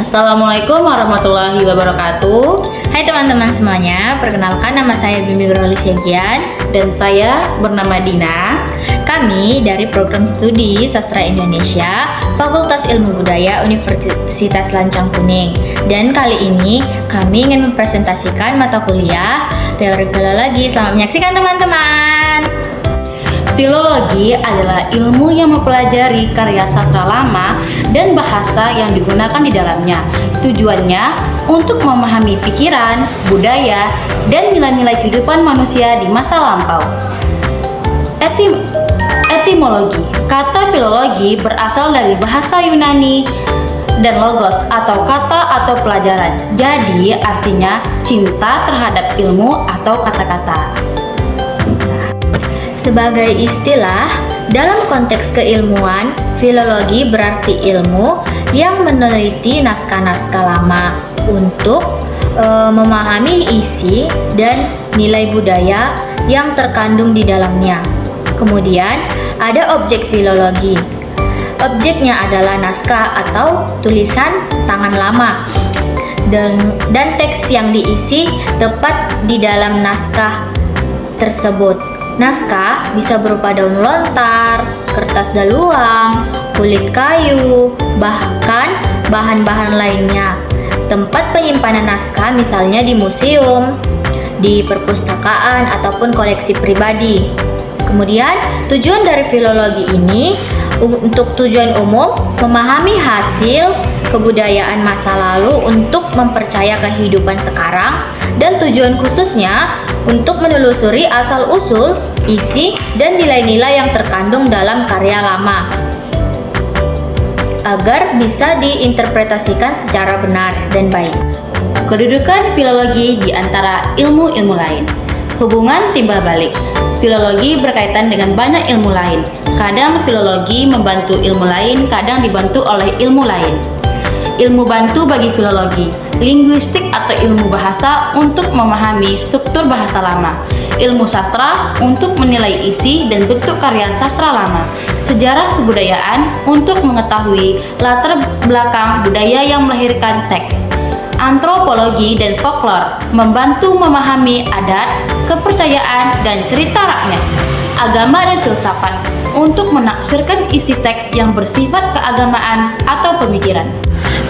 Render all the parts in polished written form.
Assalamualaikum warahmatullahi wabarakatuh. Hai teman-teman semuanya, perkenalkan nama saya Bimi Groli Syegian. Dan saya bernama Dina. Kami dari Program Studi Sastra Indonesia, Fakultas Ilmu Budaya Universitas Lancang Kuning. Dan kali ini kami ingin mempresentasikan mata kuliah Teori Filologi. Selamat menyaksikan teman-teman. Filologi adalah ilmu yang mempelajari karya sastra lama dan bahasa yang digunakan di dalamnya. Tujuannya untuk memahami pikiran, budaya, dan nilai-nilai kehidupan manusia di masa lampau. Etimologi. Kata filologi berasal dari bahasa Yunani dan logos atau kata atau pelajaran. Jadi artinya cinta terhadap ilmu atau kata-kata. Sebagai istilah, dalam konteks keilmuan, filologi berarti ilmu yang meneliti naskah-naskah lama untuk memahami isi dan nilai budaya yang terkandung di dalamnya. Kemudian, ada objek filologi. Objeknya adalah naskah atau tulisan tangan lama dan teks yang diisi tepat di dalam naskah tersebut. Naskah bisa berupa daun lontar, kertas daluang, kulit kayu, bahkan bahan-bahan lainnya. Tempat penyimpanan naskah misalnya di museum, di perpustakaan, ataupun koleksi pribadi. Kemudian, tujuan dari filologi ini untuk tujuan umum memahami hasil kebudayaan masa lalu untuk mempercaya kehidupan sekarang, dan tujuan khususnya untuk menelusuri asal-usul, isi, dan nilai-nilai yang terkandung dalam karya lama agar bisa diinterpretasikan secara benar dan baik. Kedudukan filologi di antara ilmu-ilmu lain. Hubungan timbal balik. Filologi berkaitan dengan banyak ilmu lain. Kadang filologi membantu ilmu lain, kadang dibantu oleh ilmu lain. Ilmu bantu bagi filologi, linguistik atau ilmu bahasa untuk memahami struktur bahasa lama, ilmu sastra untuk menilai isi dan bentuk karya sastra lama, sejarah kebudayaan untuk mengetahui latar belakang budaya yang melahirkan teks, antropologi dan folklore membantu memahami adat, kepercayaan, dan cerita rakyat, agama dan filsafat untuk menafsirkan isi teks yang bersifat keagamaan atau pemikiran.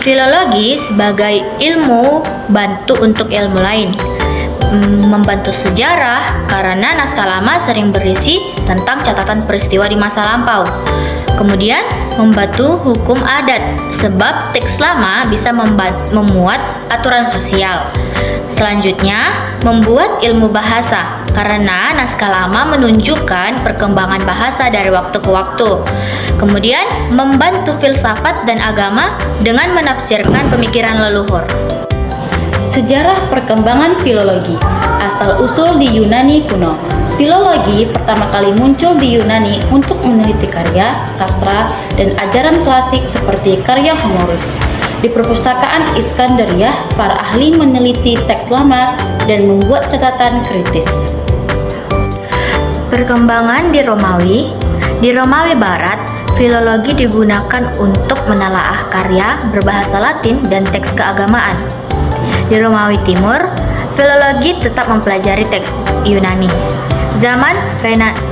Filologi sebagai ilmu bantu untuk ilmu lain, membantu sejarah karena naskah lama sering berisi tentang catatan peristiwa di masa lampau. Kemudian membantu hukum adat sebab teks lama bisa memuat aturan sosial. Selanjutnya, membuat ilmu bahasa karena naskah lama menunjukkan perkembangan bahasa dari waktu ke waktu. Kemudian, membantu filsafat dan agama dengan menafsirkan pemikiran leluhur. Sejarah perkembangan filologi. Asal-usul di Yunani kuno. Filologi pertama kali muncul di Yunani untuk meneliti karya, sastra, dan ajaran klasik seperti karya Homerus. Di perpustakaan Iskandariah, para ahli meneliti teks lama dan membuat catatan kritis. Perkembangan di Romawi. Di Romawi Barat, filologi digunakan untuk menelaah karya berbahasa Latin dan teks keagamaan. Di Romawi Timur, filologi tetap mempelajari teks Yunani. Zaman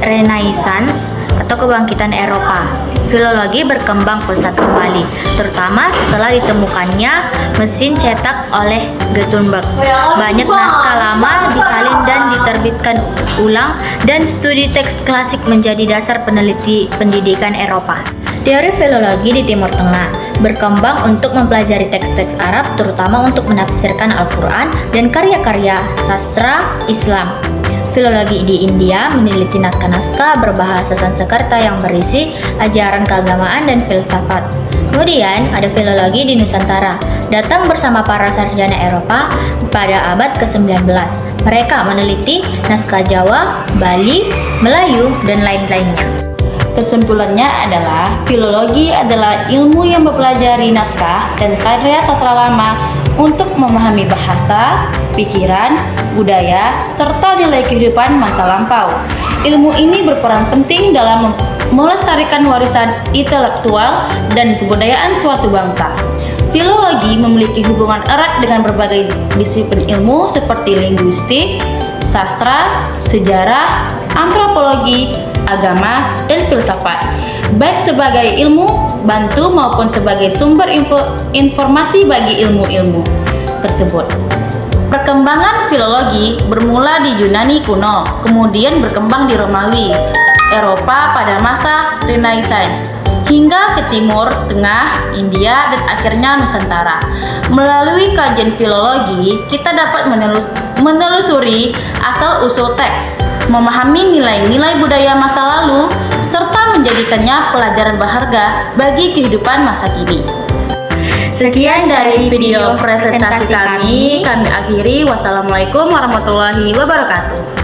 Renaissance atau kebangkitan Eropa, filologi berkembang pesat kembali, terutama setelah ditemukannya mesin cetak oleh Gutenberg. Banyak naskah lama disalin dan diterbitkan ulang, dan studi teks klasik menjadi dasar peneliti pendidikan Eropa. Teori filologi di Timur Tengah berkembang untuk mempelajari teks-teks Arab, terutama untuk menafsirkan Al-Quran dan karya-karya sastra Islam. Filologi di India meneliti naskah-naskah berbahasa Sanskerta yang berisi ajaran keagamaan dan filsafat. Kemudian ada filologi di Nusantara, datang bersama para sarjana Eropa pada abad ke-19. Mereka meneliti naskah Jawa, Bali, Melayu, dan lain-lainnya. Kesimpulannya adalah filologi adalah ilmu yang mempelajari naskah dan karya sastra lama untuk memahami bahasa, pikiran, budaya, serta nilai kehidupan masa lampau. Ilmu ini berperan penting dalam melestarikan warisan intelektual dan kebudayaan suatu bangsa. Filologi memiliki hubungan erat dengan berbagai disiplin ilmu seperti linguistik, sastra, sejarah, antropologi, agama, dan filsafat, baik sebagai ilmu bantu maupun sebagai sumber informasi bagi ilmu-ilmu tersebut. Perkembangan filologi bermula di Yunani kuno, kemudian berkembang di Romawi, Eropa pada masa Renaissance, hingga ke Timur Tengah, India, dan akhirnya Nusantara. Melalui kajian filologi, kita dapat menelusuri asal-usul teks, memahami nilai-nilai budaya masa lalu, serta menjadikannya pelajaran berharga bagi kehidupan masa kini. Sekian dari video presentasi kami akhiri. Wassalamualaikum warahmatullahi wabarakatuh.